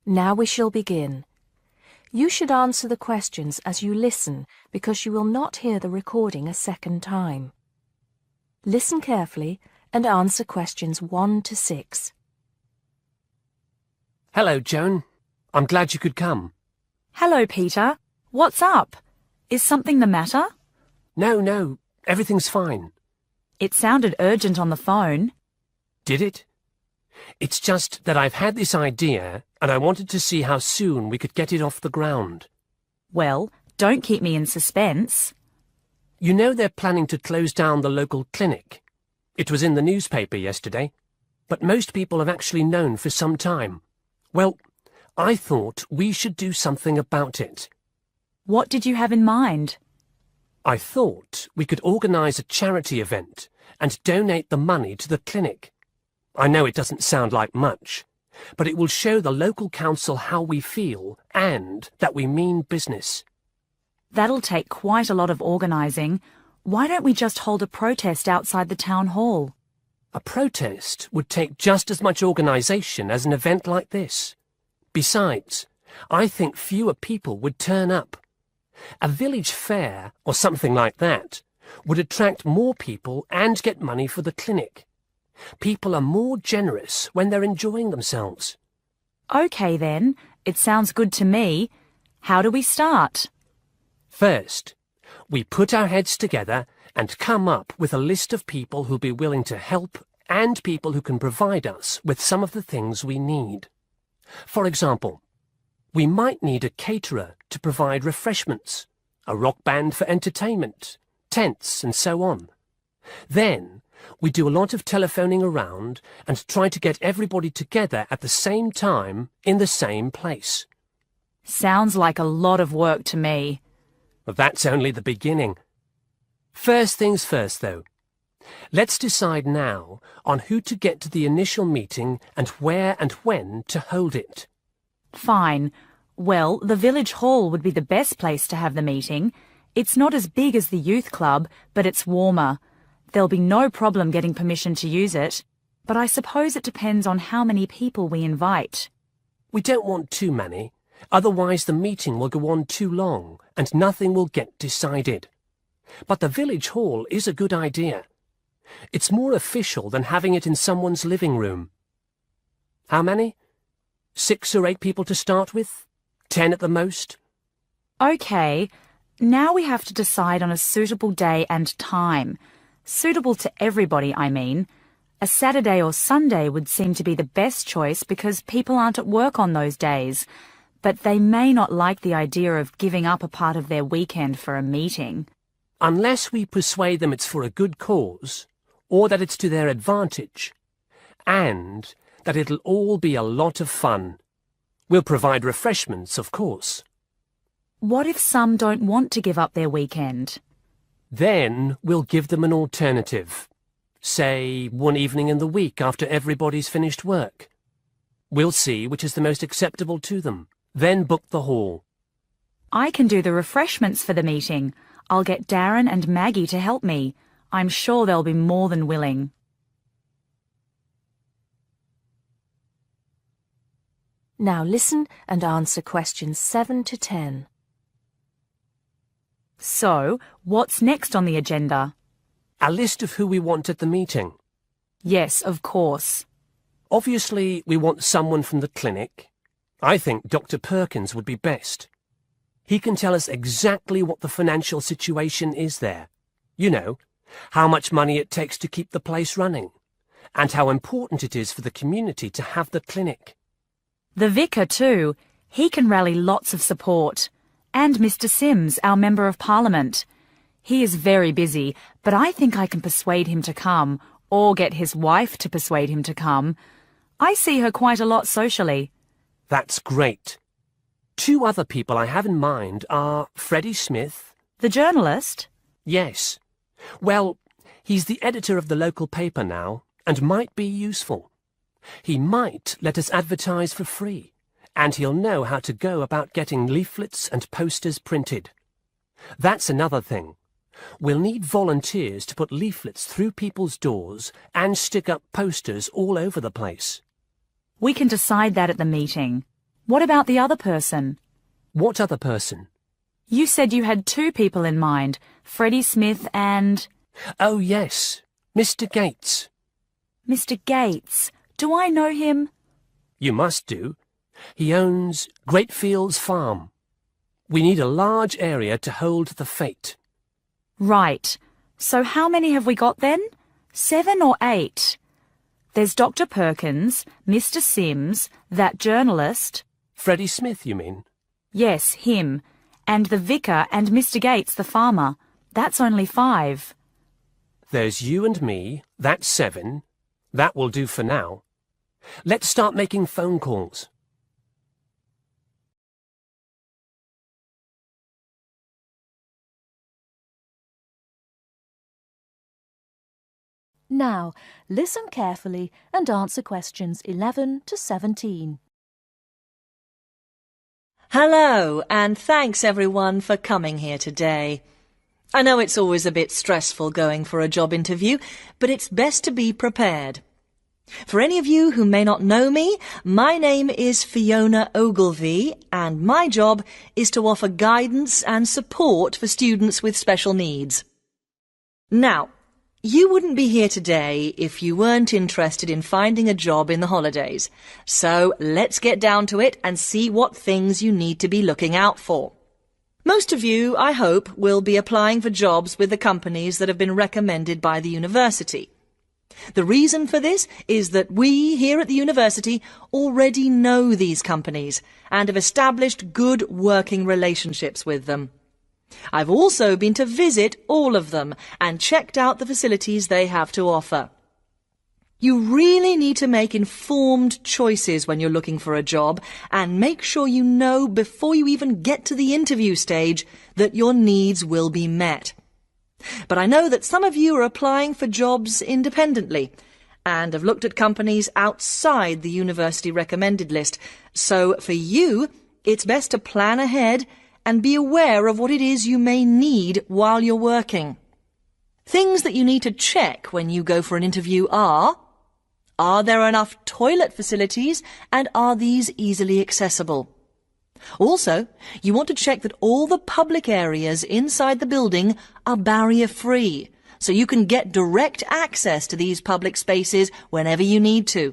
Now we shall begin. You should answer the questions as you listen because you will not hear the recording a second time. Listen carefully and answer questions 1 to 6. Hello, Joan. I'm glad you could come. Hello, Peter. What's up? Is something the matter? No, everything's fine. It sounded urgent on the phone. Did it? It's just that I've had this idea and I wanted to see how soon we could get it off the ground. Well, don't keep me in suspense. You know they're planning to close down the local clinic. It was in the newspaper yesterday, but most people have actually known for some time. Well, I thought we should do something about it. What did you have in mind? I thought we could organise a charity event and donate the money to the clinic. I know it doesn't sound like much, but it will show the local council how we feel and that we mean business. That'll take quite a lot of organising. Why don't we just hold a protest outside the town hall? A protest would take just as much organisation as an event like this. Besides, I think fewer people would turn up. A village fair, or something like that, would attract more people and get money for the clinic. People are more generous when they're enjoying themselves. OK then, it sounds good to me. How do we start? First, we put our heads together and come up with a list of people who'll be willing to help and people who can provide us with some of the things we need. For example, we might need a caterer to provide refreshments, a rock band for entertainment, tents and so on. Then, we do a lot of telephoning around and try to get everybody together at the same time in the same place. Sounds like a lot of work to me. But that's only the beginning. First things first, though. Let's decide now on who to get to the initial meeting and where and when to hold it. Fine. Well, the village hall would be the best place to have the meeting. It's not as big as the youth club, but it's warmer. There'll be no problem getting permission to use it, but I suppose it depends on how many people we invite. We don't want too many, otherwise the meeting will go on too long and nothing will get decided. But the village hall is a good idea. It's more official than having it in someone's living room. How many? 6 or 8 people to start with? 10 at the most? OK, now we have to decide on a suitable day and time. Suitable to everybody, I mean. A Saturday or Sunday would seem to be the best choice because people aren't at work on those days. But they may not like the idea of giving up a part of their weekend for a meeting. Unless we persuade them it's for a good cause, or that it's to their advantage, and that it'll all be a lot of fun. We'll provide refreshments, of course. What if some don't want to give up their weekend? Then we'll give them an alternative. Say, one evening in the week after everybody's finished work. We'll see which is the most acceptable to them. Then book the hall. I can do the refreshments for the meeting. I'll get Darren and Maggie to help me. I'm sure they'll be more than willing. Now listen and answer questions 7 to 10. So, what's next on the agenda? A list of who we want at the meeting. Yes, of course. Obviously, we want someone from the clinic. I think Dr. Perkins would be best. He can tell us exactly what the financial situation is there. You know, how much money it takes to keep the place running, and how important it is for the community to have the clinic. The vicar, too. He can rally lots of support. And Mr. Sims, our Member of Parliament. He is very busy, but I think I can persuade him to come, or get his wife to persuade him to come. I see her quite a lot socially. That's great. 2 other people I have in mind are Freddie Smith. The journalist? Yes. Well, he's the editor of the local paper now, and might be useful. He might let us advertise for free, and he'll know how to go about getting leaflets and posters printed. That's another thing. We'll need volunteers to put leaflets through people's doors and stick up posters all over the place. We can decide that at the meeting. What about the other person? What other person? You said you had two people in mind, Freddie Smith and... Oh, yes, Mr. Gates. Mr. Gates. Do I know him? You must do. He owns Greatfields Farm. We need a large area to hold the fete. Right. So how many have we got then? 7 or 8? There's Dr. Perkins, Mr. Sims, that journalist. Freddie Smith, you mean? Yes, him. And the vicar and Mr. Gates, the farmer. That's only 5. There's you and me. That's 7. That will do for now. Let's start making phone calls. Now, listen carefully and answer questions 11 to 17. Hello, and thanks everyone for coming here today. I know it's always a bit stressful going for a job interview, but it's best to be prepared. For any of you who may not know me, my name is Fiona Ogilvie, and my job is to offer guidance and support for students with special needs. Now, you wouldn't be here today if you weren't interested in finding a job in the holidays. So let's get down to it and see what things you need to be looking out for. Most of you, I hope, will be applying for jobs with the companies that have been recommended by the university. The reason for this is that we here at the university already know these companies and have established good working relationships with them. I've also been to visit all of them and checked out the facilities they have to offer. You really need to make informed choices when you're looking for a job and make sure you know before you even get to the interview stage that your needs will be met. But I know that some of you are applying for jobs independently and have looked at companies outside the university recommended list. So for you, it's best to plan ahead and be aware of what it is you may need while you're working. Things that you need to check when you go for an interview are there enough toilet facilities and are these easily accessible? Also, you want to check that all the public areas inside the building are barrier-free, so you can get direct access to these public spaces whenever you need to.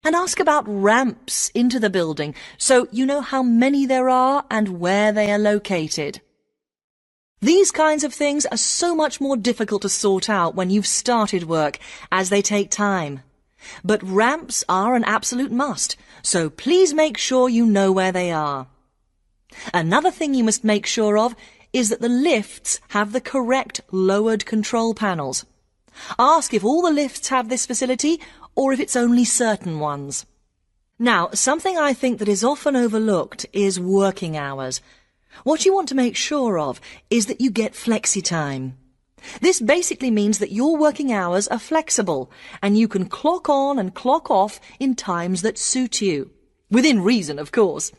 And ask about ramps into the building, so you know how many there are and where they are located. These kinds of things are so much more difficult to sort out when you've started work, as they take time. But ramps are an absolute must, so please make sure you know where they are. Another thing you must make sure of is that the lifts have the correct lowered control panels. Ask if all the lifts have this facility or if it's only certain ones. Now, something I think that is often overlooked is working hours. What you want to make sure of is that you get flexi time. This basically means that your working hours are flexible and you can clock on and clock off in times that suit you. Within reason, of course.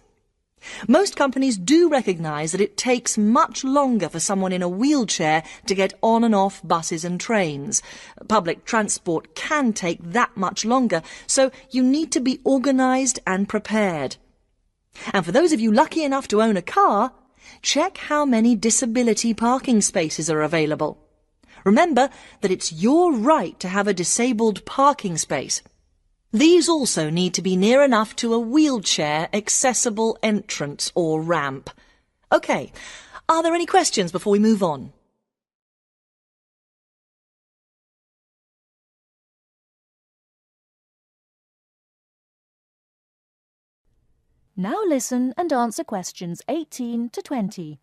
Most companies do recognise that it takes much longer for someone in a wheelchair to get on and off buses and trains. Public transport can take that much longer, so you need to be organised and prepared. And for those of you lucky enough to own a car, check how many disability parking spaces are available. Remember that it's your right to have a disabled parking space. These also need to be near enough to a wheelchair accessible entrance or ramp. OK, are there any questions before we move on? Now listen and answer questions 18 to 20.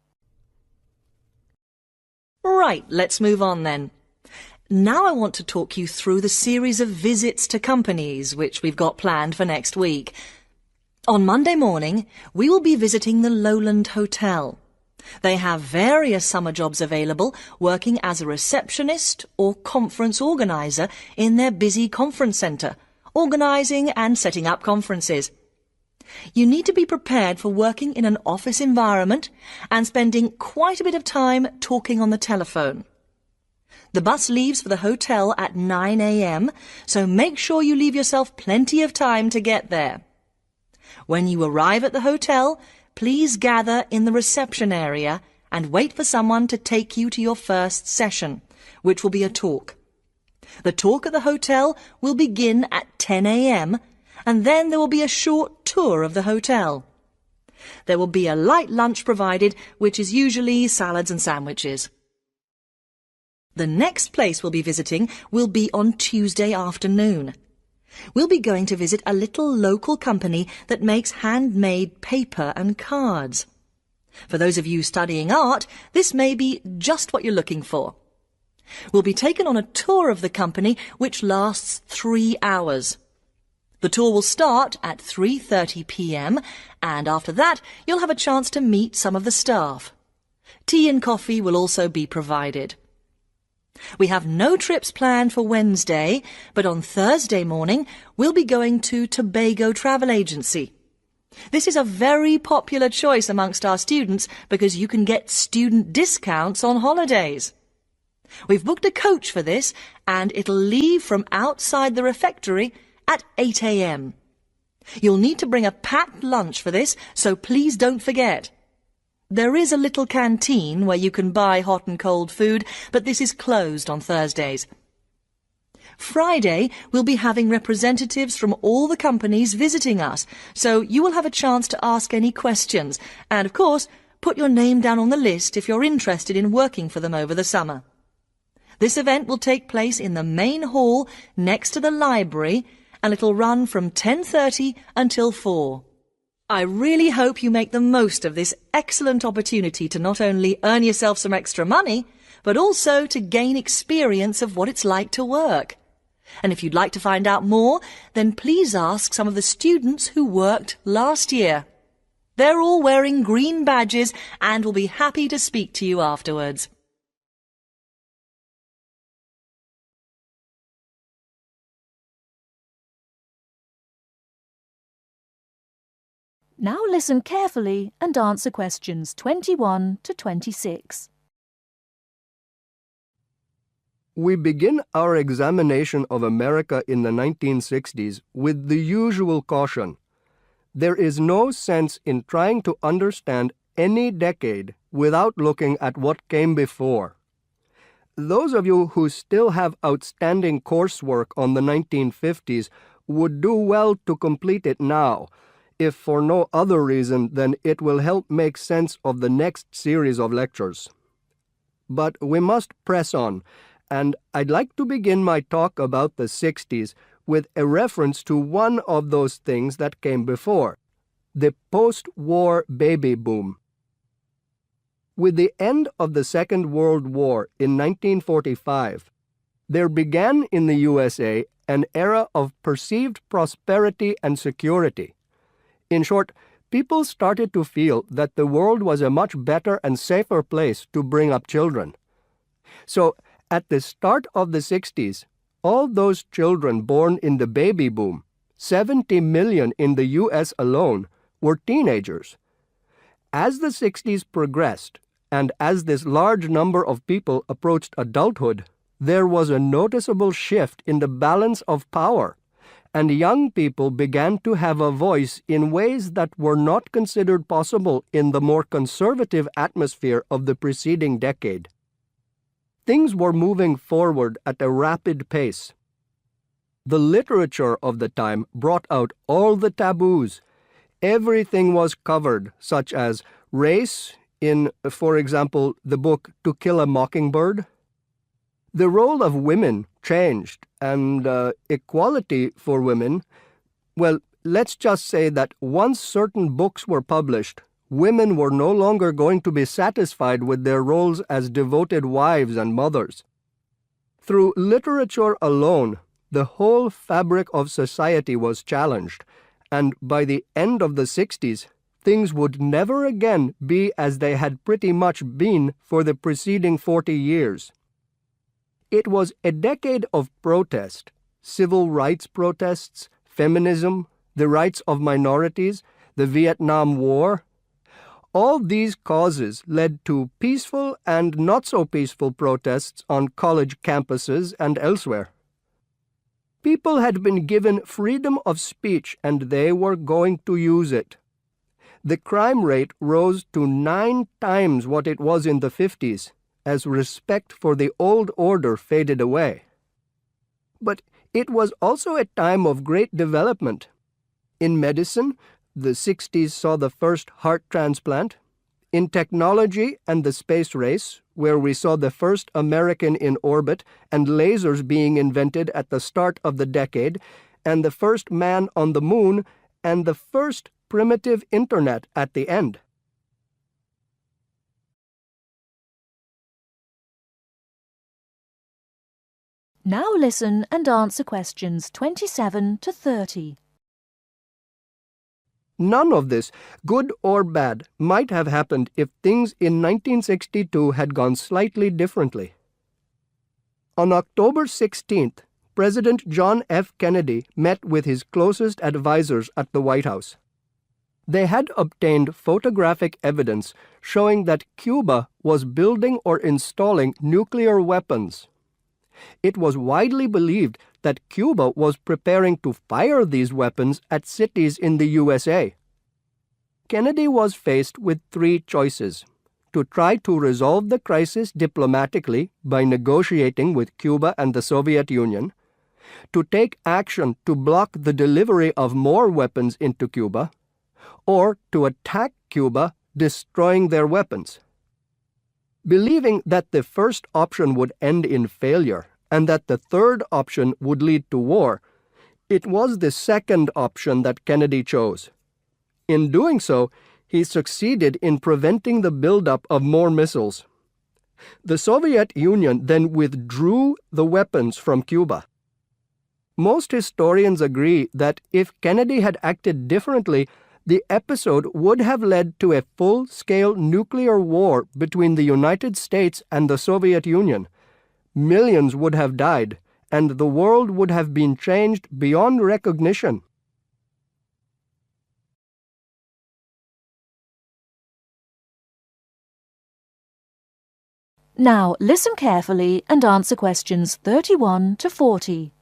Right, let's move on then. Now I want to talk you through the series of visits to companies which we've got planned for next week. On Monday morning, we will be visiting the Lowland Hotel. They have various summer jobs available, working as a receptionist or conference organiser in their busy conference centre, organising and setting up conferences. You need to be prepared for working in an office environment and spending quite a bit of time talking on the telephone. The bus leaves for the hotel at 9 a.m, so make sure you leave yourself plenty of time to get there. When you arrive at the hotel, please gather in the reception area and wait for someone to take you to your first session, which will be a talk. The talk at the hotel will begin at 10 a.m. and then there will be a short tour of the hotel. There will be a light lunch provided, which is usually salads and sandwiches. The next place we'll be visiting will be on Tuesday afternoon. We'll be going to visit a little local company that makes handmade paper and cards. For those of you studying art, this may be just what you're looking for. We'll be taken on a tour of the company which lasts 3 hours. The tour will start at 3:30 p.m. and after that you'll have a chance to meet some of the staff. Tea and coffee will also be provided. We have no trips planned for Wednesday, but on Thursday morning we'll be going to Tobago Travel Agency. This is a very popular choice amongst our students because you can get student discounts on holidays. We've booked a coach for this and it'll leave from outside the refectory at 8 a.m. You'll need to bring a packed lunch for this, so please don't forget. There is a little canteen where you can buy hot and cold food, but this is closed on Thursdays. Friday, we'll be having representatives from all the companies visiting us, so you will have a chance to ask any questions, and of course, put your name down on the list if you're interested in working for them over the summer. This event will take place in the main hall next to the library, and it'll run from 10:30 until 4. I really hope you make the most of this excellent opportunity to not only earn yourself some extra money, but also to gain experience of what it's like to work. And if you'd like to find out more, then please ask some of the students who worked last year. They're all wearing green badges and will be happy to speak to you afterwards. Now listen carefully and answer questions 21 to 26. We begin our examination of America in the 1960s with the usual caution. There is no sense in trying to understand any decade without looking at what came before. Those of you who still have outstanding coursework on the 1950s would do well to complete it now, if for no other reason than it will help make sense of the next series of lectures. But we must press on, and I'd like to begin my talk about the 60s with a reference to one of those things that came before, the post-war baby boom. With the end of the Second World War in 1945, there began in the USA an era of perceived prosperity and security. In short, people started to feel that the world was a much better and safer place to bring up children. So, at the start of the 60s, all those children born in the baby boom, 70 million in the US alone, were teenagers. As the 60s progressed, and as this large number of people approached adulthood, there was a noticeable shift in the balance of power, and young people began to have a voice in ways that were not considered possible in the more conservative atmosphere of the preceding decade. Things were moving forward at a rapid pace. The literature of the time brought out all the taboos. Everything was covered, such as race in, for example, the book To Kill a Mockingbird. The role of women changed, and equality for women, well, let's just say that once certain books were published, women were no longer going to be satisfied with their roles as devoted wives and mothers. Through literature alone, the whole fabric of society was challenged, and by the end of the 60s, things would never again be as they had pretty much been for the preceding 40 years. It was a decade of protest, civil rights protests, feminism, the rights of minorities, the Vietnam War. All these causes led to peaceful and not so peaceful protests on college campuses and elsewhere. People had been given freedom of speech and they were going to use it. The crime rate rose to 9 times what it was in the 50s, as respect for the old order faded away. But it was also a time of great development. In medicine, the 60s saw the first heart transplant. In technology and the space race, where we saw the first American in orbit and lasers being invented at the start of the decade, and the first man on the moon, and the first primitive internet at the end. Now listen and answer questions 27 to 30. None of this, good or bad, might have happened if things in 1962 had gone slightly differently. On October 16th, President John F. Kennedy met with his closest advisors at the White House. They had obtained photographic evidence showing that Cuba was building or installing nuclear weapons. It was widely believed that Cuba was preparing to fire these weapons at cities in the USA. Kennedy was faced with 3 choices: to try to resolve the crisis diplomatically by negotiating with Cuba and the Soviet Union, to take action to block the delivery of more weapons into Cuba, or to attack Cuba, destroying their weapons. Believing that the first option would end in failure and that the third option would lead to war, it was the second option that Kennedy chose. In doing so, he succeeded in preventing the buildup of more missiles. The Soviet Union then withdrew the weapons from Cuba. Most historians agree that if Kennedy had acted differently, the episode would have led to a full-scale nuclear war between the United States and the Soviet Union. Millions would have died, and the world would have been changed beyond recognition. Now listen carefully and answer questions 31 to 40.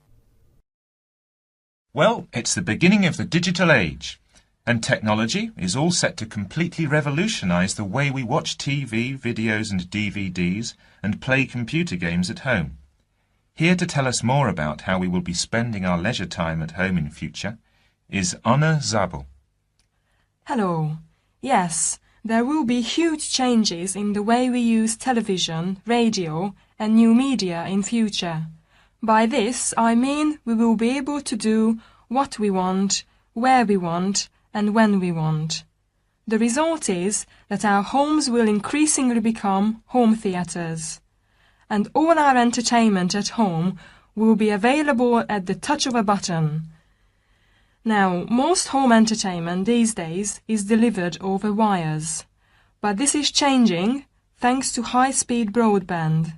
Well, it's the beginning of the digital age, and technology is all set to completely revolutionise the way we watch TV, videos and DVDs and play computer games at home. Here to tell us more about how we will be spending our leisure time at home in future is Anna Zabel. Hello. Yes, there will be huge changes in the way we use television, radio and new media in future. By this I mean we will be able to do what we want, where we want and when we want. The result is that our homes will increasingly become home theatres, and all our entertainment at home will be available at the touch of a button. Now, most home entertainment these days is delivered over wires, but this is changing thanks to high-speed broadband.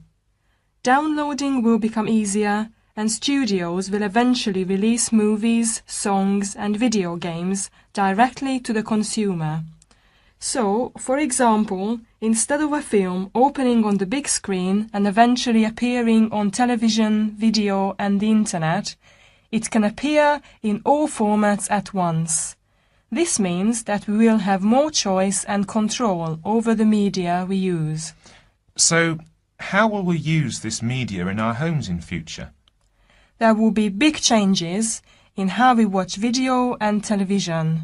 Downloading will become easier, and studios will eventually release movies, songs and video games directly to the consumer. So, for example, instead of a film opening on the big screen and eventually appearing on television, video and the internet, it can appear in all formats at once. This means that we will have more choice and control over the media we use. So, how will we use this media in our homes in future? There will be big changes in how we watch video and television.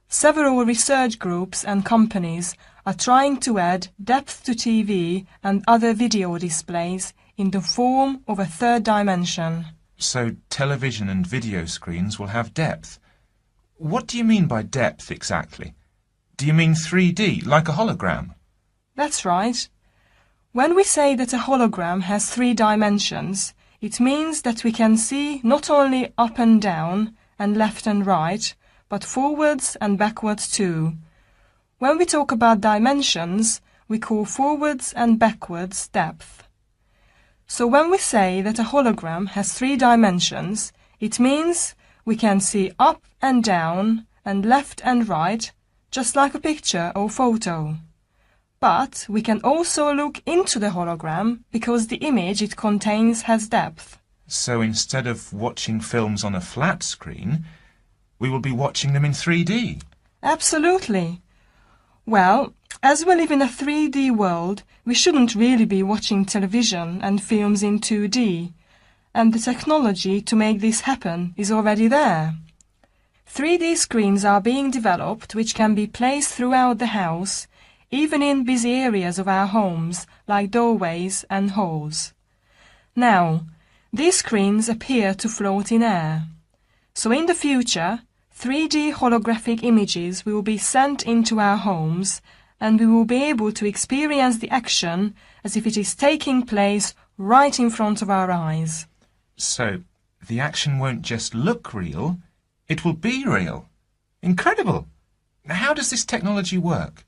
Several research groups and companies are trying to add depth to TV and other video displays in the form of a third dimension. So television and video screens will have depth. What do you mean by depth exactly? Do you mean 3D, like a hologram? That's right. When we say that a hologram has 3 dimensions, it means that we can see not only up and down and left and right, but forwards and backwards too. When we talk about dimensions, we call forwards and backwards depth. So when we say that a hologram has 3 dimensions, it means we can see up and down and left and right, just like a picture or photo. But we can also look into the hologram because the image it contains has depth. So instead of watching films on a flat screen, we will be watching them in 3D. Absolutely. Well, as we live in a 3D world, we shouldn't really be watching television and films in 2D, and the technology to make this happen is already there. 3D screens are being developed which can be placed throughout the house, even in busy areas of our homes like doorways and halls. Now, these screens appear to float in air. So in the future, 3D holographic images will be sent into our homes, and we will be able to experience the action as if it is taking place right in front of our eyes. So the action won't just look real, it will be real. Incredible! How does this technology work?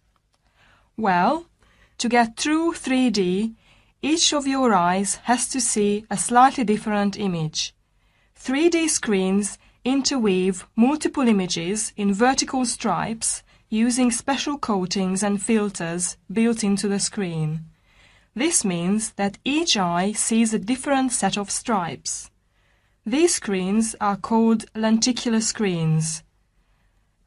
Well, to get true 3D, each of your eyes has to see a slightly different image. 3D screens interweave multiple images in vertical stripes using special coatings and filters built into the screen. This means that each eye sees a different set of stripes. These screens are called lenticular screens.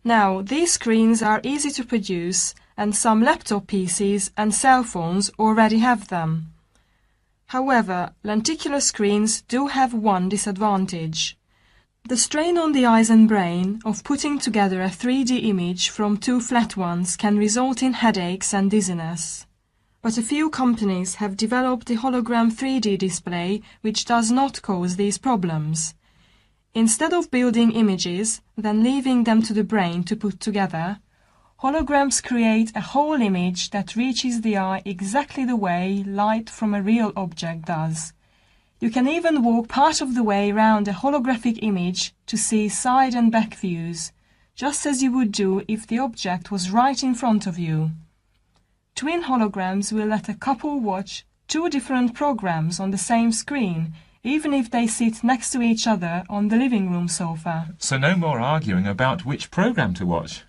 Now, these screens are easy to produce, and some laptop PCs and cell phones already have them. However, lenticular screens do have one disadvantage. The strain on the eyes and brain of putting together a 3D image from two flat ones can result in headaches and dizziness. But a few companies have developed a hologram 3D display which does not cause these problems. Instead of building images, then leaving them to the brain to put together, holograms create a whole image that reaches the eye exactly the way light from a real object does. You can even walk part of the way around a holographic image to see side and back views, just as you would do if the object was right in front of you. Twin holograms will let a couple watch two different programs on the same screen, even if they sit next to each other on the living room sofa. So no more arguing about which program to watch.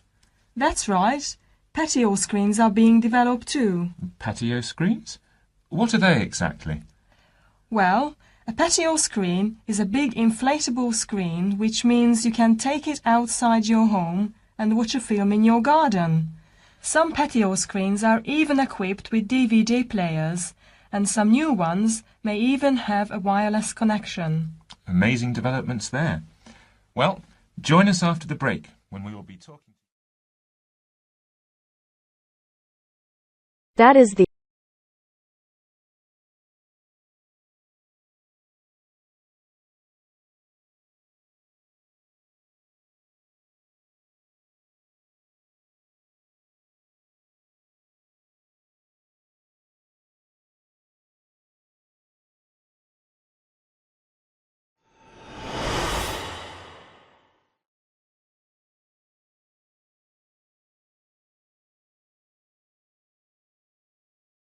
That's right. Patio screens are being developed too. Patio screens? What are they exactly? Well, a patio screen is a big inflatable screen, which means you can take it outside your home and watch a film in your garden. Some patio screens are even equipped with DVD players, and some new ones may even have a wireless connection. Amazing developments there. Well, join us after the break when we will be talking. That is the